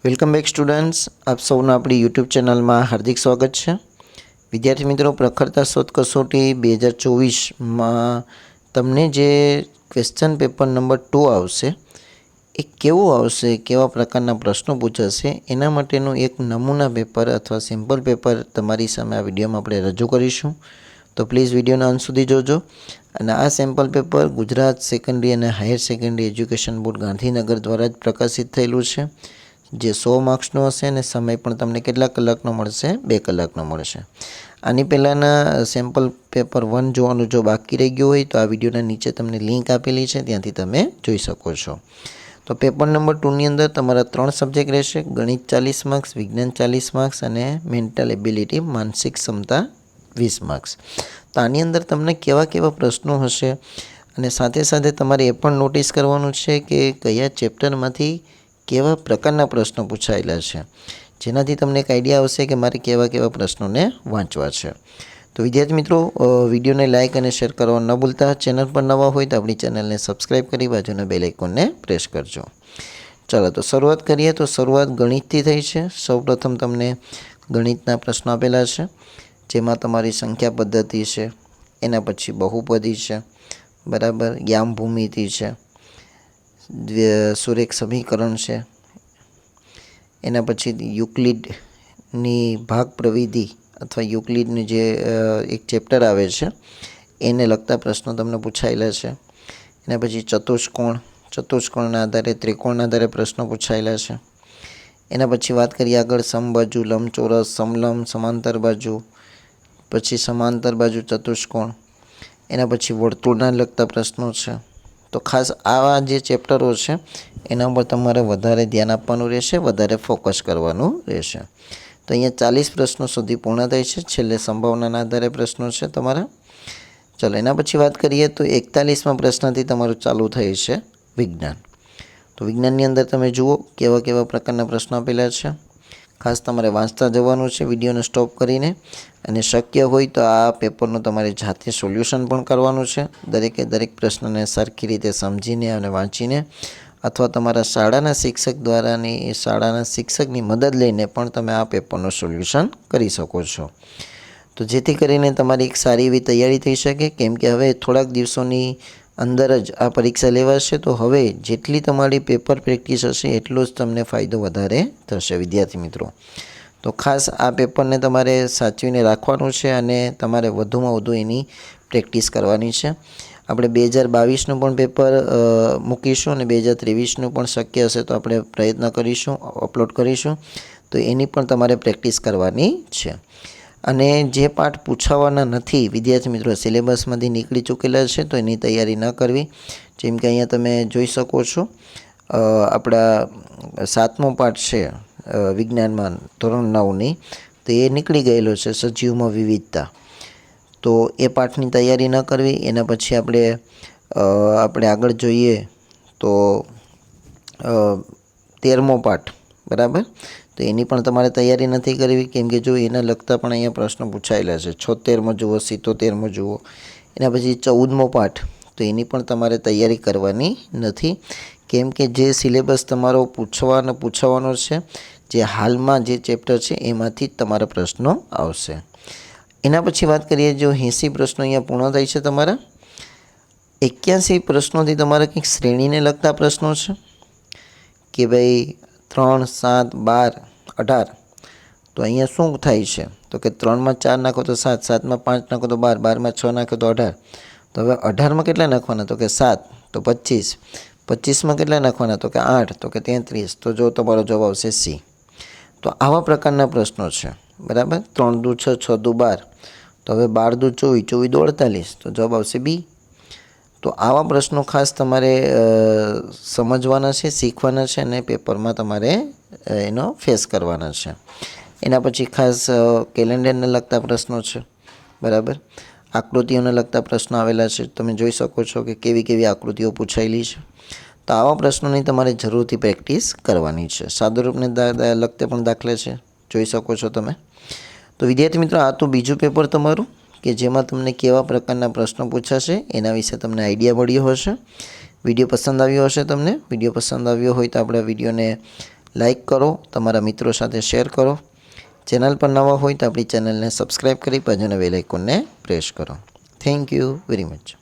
Welcome back students, આપ સૌનું આપણી યુટ્યુબ ચેનલમાં હાર્દિક સ્વાગત છે। વિદ્યાર્થી મિત્રો, પ્રખરતા શોધ કસોટી 2024માં તમને જે ક્વેશ્ચન પેપર નંબર 2 આવશે એ કેવું આવશે, કેવા પ્રકારના પ્રશ્નો પૂછાશે, એના માટેનું એક નમૂના પેપર અથવા સિમ્પલ પેપર તમારી સામે આ વિડીયોમાં આપણે રજૂ કરીશું। તો પ્લીઝ વિડીયોના અંત સુધી જોજો। અને આ સેમ્પલ પેપર ગુજરાત સેકન્ડરી અને higher secondary education board Gandhinagar દ્વારા જ પ્રકાશિત થયેલું છે, જે 100 માર્ક્સનો હશે અને સમય પણ તમને કેટલા કલાકનો મળશે? 2 કલાકનો મળશે। આની પહેલાંના સેમ્પલ પેપર 1 જોવાનું જો બાકી રહી ગયું હોય તો આ વિડીયોના નીચે તમને લિંક આપેલી છે, ત્યાંથી તમે જોઈ શકો છો। તો પેપર નંબર 2ની અંદર તમારા 3 સબ્જેક્ટ રહેશે: ગણિત 40 માર્ક્સ, વિજ્ઞાન 40 માર્ક્સ અને મેન્ટલ એબિલિટી માનસિક ક્ષમતા 20 માર્ક્સ। તો આની અંદર તમને કેવા કેવા પ્રશ્નો હશે અને સાથે સાથે તમારે એ પણ નોટિસ કરવાનું છે કે કયા ચેપ્ટરમાંથી કેવા પ્રકારના પ્રશ્નો પૂછાયેલા છે, જેનાથી તમને એક આઈડિયા આવશે કે મારે કેવા કેવા પ્રશ્નોને વાંચવા છે। તો વિદ્યાર્થી મિત્રો, વિડીયોને લાઇક અને શેર કરવા ન ભૂલતા। ચેનલ પર નવા હોય તો આપણી ચેનલને સબસ્ક્રાઈબ કરી બાજુના બેલ આઇકોનને પ્રેસ કરજો। ચાલો તો શરૂઆત કરીએ। તો શરૂઆત ગણિતથી થઈ છે। સૌપ્રથમ તમને ગણિતના પ્રશ્નો આપેલા છે, જેમાં તમારી સંખ્યા પદ્ધતિ છે, એના પછી બહુપદી છે, બરાબર, યામ ભૂમિતિ છે, સુરેખ સમીકરણ છે, એના પછી યુક્લિડની ભાગ પ્રવિધિ અથવા યુક્લિડનું જે એક ચેપ્ટર આવે છે એને લગતા પ્રશ્નો તમને પૂછાયેલા છે। એના પછી ચતુષ્કોણના આધારે, ત્રિકોણના આધારે પ્રશ્નો પૂછાયેલા છે। એના પછી વાત કરીએ આગળ સમબાજુ, લંબચોરસ, સમલંબ, સમાંતર બાજુ, પછી સમાંતર બાજુ ચતુષ્કોણ, એના પછી વર્તુળના લગતા પ્રશ્નો છે। તો ખાસ આવા જે ચેપ્ટરો છે એના ઉપર તમારે વધારે ધ્યાન આપવાનું રહેશે, વધારે ફોકસ કરવાનું રહેશે। તો અહીંયા 40 પ્રશ્નો સુધી પૂર્ણ થાય છે, છેલ્લે સંભાવનાના આધારે પ્રશ્નો છે તમારા। ચાલો એના પછી વાત કરીએ તો 41મા પ્રશ્નથી તમારું ચાલુ થાય છે વિજ્ઞાન। તો વિજ્ઞાનની અંદર તમે જુઓ કેવા કેવા પ્રકારના પ્રશ્નો આપેલા છે। ખાસ તમારે વાંચતા જવાનું છે વિડીયોને સ્ટોપ કરીને, અને શક્ય હોય તો આ પેપરનું તમારે જાતે સોલ્યુશન પણ કરવાનું છે, દરેકે દરેક પ્રશ્નને સરખી રીતે સમજીને અને વાંચીને, અથવા તમારા શાળાના શિક્ષકની મદદ લઈને પણ તમે આ પેપરનું સોલ્યુશન કરી શકો છો। તો જેથી કરીને તમારી એક સારી એવી તૈયારી થઈ શકે, કેમ કે હવે થોડાક દિવસોની અંદર જ આ પરીક્ષા લેવાશે। તો હવે જેટલી તમારી પેપર પ્રેક્ટિસ હશે એટલો જ તમને ફાયદો વધારે થશે વિદ્યાર્થી મિત્રો। તો ખાસ આ પેપરને તમારે સાચવીને રાખવાનું છે અને તમારે વધુમાં વધુ એની પ્રેક્ટિસ કરવાની છે। આપણે 2022નું પણ પેપર મૂકીશું અને 2023નું પણ શક્ય હશે તો આપણે પ્રયત્ન કરીશું, અપલોડ કરીશું। તો એની પણ તમારે પ્રેક્ટિસ કરવાની છે। અને જે પાઠ પૂછાવાના નથી વિદ્યાર્થી મિત્રો, સિલેબસમાંથી નીકળી ચૂકેલા છે, તો એની તૈયારી ન કરવી। જેમ કે અહીંયા તમે જોઈ શકો છો, આપણા 7મો પાઠ છે વિજ્ઞાનમાં ધોરણ 9ની, તો એ નીકળી ગયેલો છે, સજીવમાં વિવિધતા। તો એ પાઠની તૈયારી ન કરવી। એના પછી આપણે આગળ જોઈએ તો 13મો પાઠ, બરાબર, તો એની પણ તમારે તૈયારી નથી કરવી, કેમ કે જો એના લગતા પણ અહીંયા પ્રશ્નો પૂછાયેલા છે। 76મો જુઓ, 77મો જુઓ। એના પછી 14મો પાઠ, તો એની પણ તમારે તૈયારી કરવાની નથી, કેમ કે જે સિલેબસ તમારો પૂછવાનો છે, જે હાલમાં જે ચેપ્ટર છે એમાંથી જ તમારા પ્રશ્નો આવશે। એના પછી વાત કરીએ, જો 80 પ્રશ્નો અહીંયા પૂર્ણ થાય છે તમારા। 81 પ્રશ્નોથી તમારા કંઈક શ્રેણીને લગતા પ્રશ્નો છે કે ભાઈ 3, 7, 12, 18, તો અહીંયા શું થાય છે તો કે 3માં 4 નાખો તો 7, 7માં 5 નાખો તો 12, 12માં 6 નાખો તો 18। તો હવે 18માં કેટલા નાખવાના તો કે 7, તો 25, 25માં કેટલા નાખવાના તો કે 8, તો કે 33। તો જો તમારો જવાબ આવશે C। તો આવા પ્રકારના પ્રશ્નો છે, બરાબર। 3 દુ 6, 6 દુ 12, તો હવે 12 દુ 24, 24 દુ 48, તો જવાબ આવશે B। તો આવા પ્રશ્નો ખાસ તમારે સમજવાના છે, શીખવાના છે અને પેપરમાં તમારે એનો ફેસ કરવાના છે। એના પછી ખાસ કેલેન્ડરને લગતા પ્રશ્નો છે, બરાબર, આકૃતિઓને લગતા પ્રશ્નો આવેલા છે। તમે જોઈ શકો છો કે કેવી કેવી આકૃતિઓ પૂછાયેલી છે। તો આવા પ્રશ્નોની તમારે જરૂરથી પ્રેક્ટિસ કરવાની છે। સાદુરૂપને લગતે પણ દાખલા છે, જોઈ શકો છો તમે। તો વિદ્યાર્થી મિત્રો, આ તો બીજું પેપર તમારું કે જેમાં તમને કેવા પ્રકારના પ્રશ્નો પૂછાશે એના વિશે તમને આઈડિયા મળ્યો હશે। વિડીયો પસંદ આવ્યો હશે તમને? વિડીયો પસંદ આવ્યો હોય તો આપણા વિડીયોને લાઈક કરો, તમારા મિત્રો સાથે શેર કરો. ચેનલ પર નવા હોય તો આપણી ચેનલને સબસ્ક્રાઈબ કરી બાજુના બેલ આઇકોનને પ્રેસ કરો. Thank you very much.